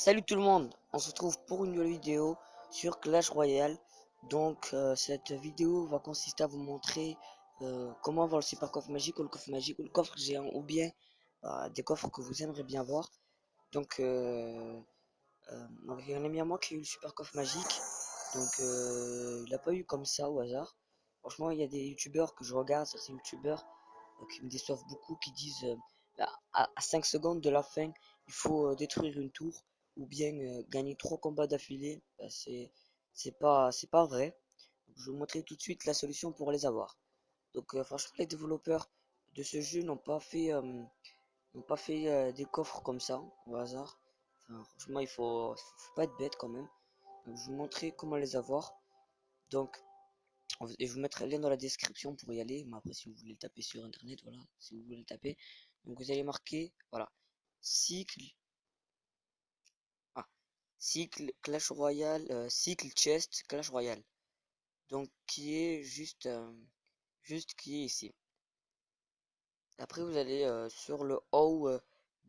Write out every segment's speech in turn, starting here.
Salut tout le monde, on se retrouve pour une nouvelle vidéo sur Clash Royale. Donc cette vidéo va consister à vous montrer comment avoir le super coffre magique ou le coffre magique ou le coffre géant ou bien des coffres que vous aimeriez bien voir. Donc il y a un ami à moi qui a eu le super coffre magique. Donc il n'a pas eu comme ça au hasard. Franchement, il y a des youtubeurs que je regarde, certains youtubeurs qui me déçoivent beaucoup, qui disent à 5 secondes de la fin, il faut détruire une tour ou bien gagner 3 combats d'affilée. C'est pas vrai. Donc, je vais vous montrer tout de suite la solution pour les avoir. Donc franchement, les développeurs de ce jeu n'ont pas fait des coffres comme ça au hasard. Enfin, franchement, faut pas être bête quand même. Donc, je vais vous montrer comment les avoir. Donc et je vous mettrai le lien dans la description pour y aller. Mais après, si vous voulez le taper sur internet, voilà, si vous voulez le taper. Donc vous allez marquer, voilà, cycle, ah, cycle Clash Royale, cycle chest Clash Royale. Donc qui est juste qui est ici. Après vous allez sur le haut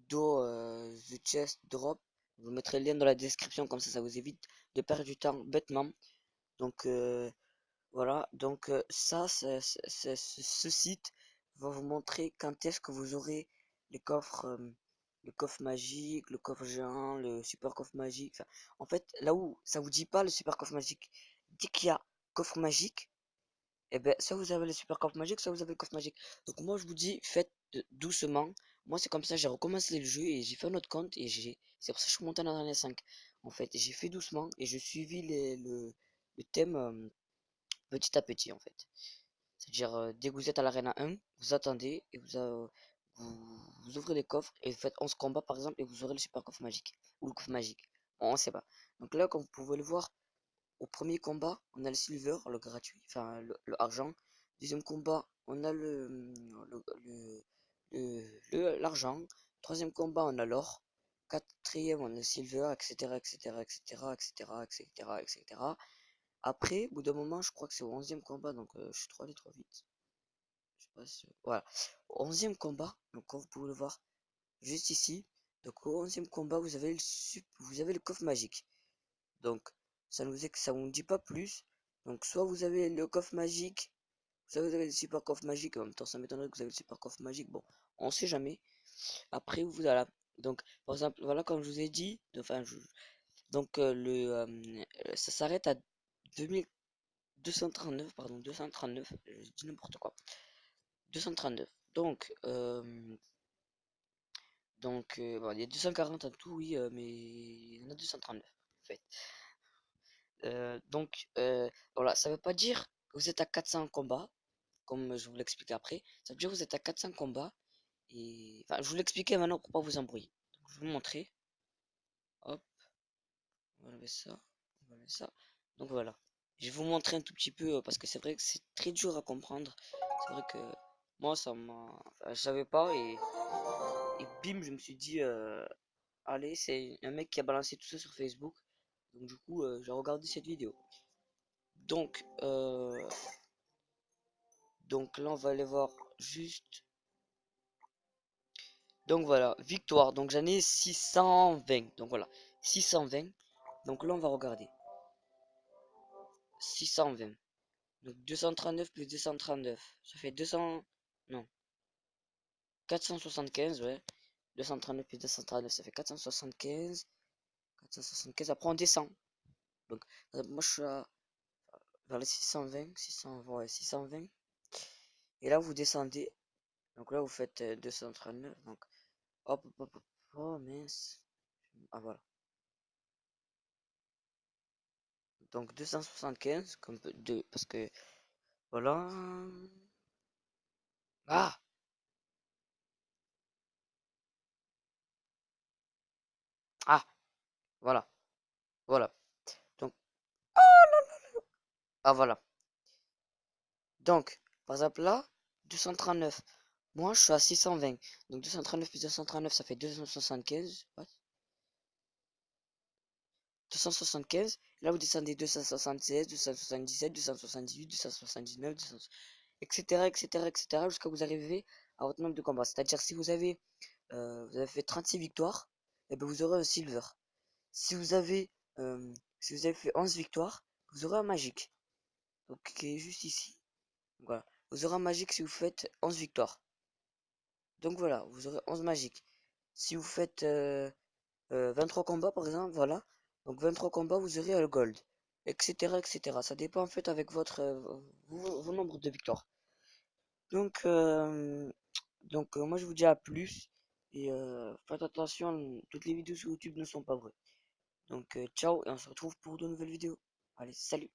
do the chest drop. Je vous mettrai le lien dans la description comme ça vous évite de perdre du temps bêtement. Donc voilà, donc ce site va vous montrer quand est-ce que vous aurez les coffres, le coffre magique, le coffre géant, le super coffre magique. Enfin, en fait, là où ça vous dit pas le super coffre magique, dès qu'il y a coffre magique, et ben soit vous avez le super coffre magique, soit vous avez le coffre magique. Donc moi je vous dis, faites doucement. Moi c'est comme ça, j'ai recommencé le jeu et j'ai fait un autre compte et c'est pour ça que je suis monté dans l'année 5. En fait, j'ai fait doucement et je suivis le thème. Petit à petit en fait. C'est-à-dire dès que vous êtes à l'arena 1, vous attendez et vous ouvrez les coffres et vous faites 11 combats par exemple et vous aurez le super coffre magique ou le coffre magique. Bon, on sait pas. Donc là comme vous pouvez le voir, au premier combat on a le silver, le gratuit, enfin le argent. Deuxième combat on a l'argent. Troisième combat on a l'or. Quatrième on a le silver, etc. etc. etc. etc. etc. etc. Après, au bout d'un moment, je crois que c'est au 11e combat, donc je suis trop allé trop vite. Je sais pas si... Voilà. Au 11e combat, donc comme vous pouvez le voir juste ici, donc au 11e combat, vous avez le coffre magique. Donc, ça vous dit pas plus. Donc, soit vous avez le coffre magique, soit vous avez le super coffre magique. En même temps, ça m'étonnerait que vous avez le super coffre magique. Bon, on sait jamais. Après, voilà. Donc, par exemple, voilà, comme je vous ai dit, enfin, donc ça s'arrête à 239, pardon, 239, je dis n'importe quoi. 239. Bon, il y a 240 en tout, oui, mais il y en a 239, en fait. Voilà, ça veut pas dire que vous êtes à 400 combats, comme je vous l'explique après. Ça veut dire que vous êtes à 400 combats. Et, enfin, je vous l'expliquer maintenant pour pas vous embrouiller. Donc, je vais vous montrer. Hop, on va enlever ça. On va enlever ça. Donc voilà. Je vais vous montrer un tout petit peu parce que c'est vrai que c'est très dur à comprendre. C'est vrai que moi, enfin, je savais pas et bim, je me suis dit, allez, c'est un mec qui a balancé tout ça sur Facebook. Donc du coup, j'ai regardé cette vidéo. Donc, euh, donc là, on va aller voir juste. Donc voilà, victoire. Donc j'en ai 620. Donc voilà, 620. Donc là, on va regarder. 620. Donc 239 plus 239. Ça fait 200. Non. 475, ouais. 239 plus 239, ça fait 475. 475, après on descend. Donc, moi je suis vers les 620, 620, ouais, 620. Et là vous descendez. Donc là vous faites 239. Donc, hop, hop, hop, hop. Oh mince. Ah voilà. Donc 275, comme de, parce que, voilà. Ah! Ah! Voilà. Voilà. Donc, ah voilà. Donc, par exemple là, 239. Moi, je suis à 620. Donc, 239 plus 239, ça fait 275. What? 275. Là, vous descendez 276, 277, 278, 279, 200, etc., etc., etc., jusqu'à vous arriver à votre nombre de combats. C'est-à-dire, si vous avez fait 36 victoires, et bien vous aurez un silver. Si vous avez, si vous avez fait 11 victoires, vous aurez un magique. Donc, qui est juste ici. Voilà. Vous aurez un magique si vous faites 11 victoires. Donc voilà, vous aurez 11 magiques. Si vous faites 23 combats par exemple, voilà. Donc 23 combats, vous aurez le gold. Etc. etc. Ça dépend en fait avec votre vos nombres de victoires. Donc, moi je vous dis à plus. Et faites attention, toutes les vidéos sur YouTube ne sont pas vraies. Donc ciao et on se retrouve pour de nouvelles vidéos. Allez, salut!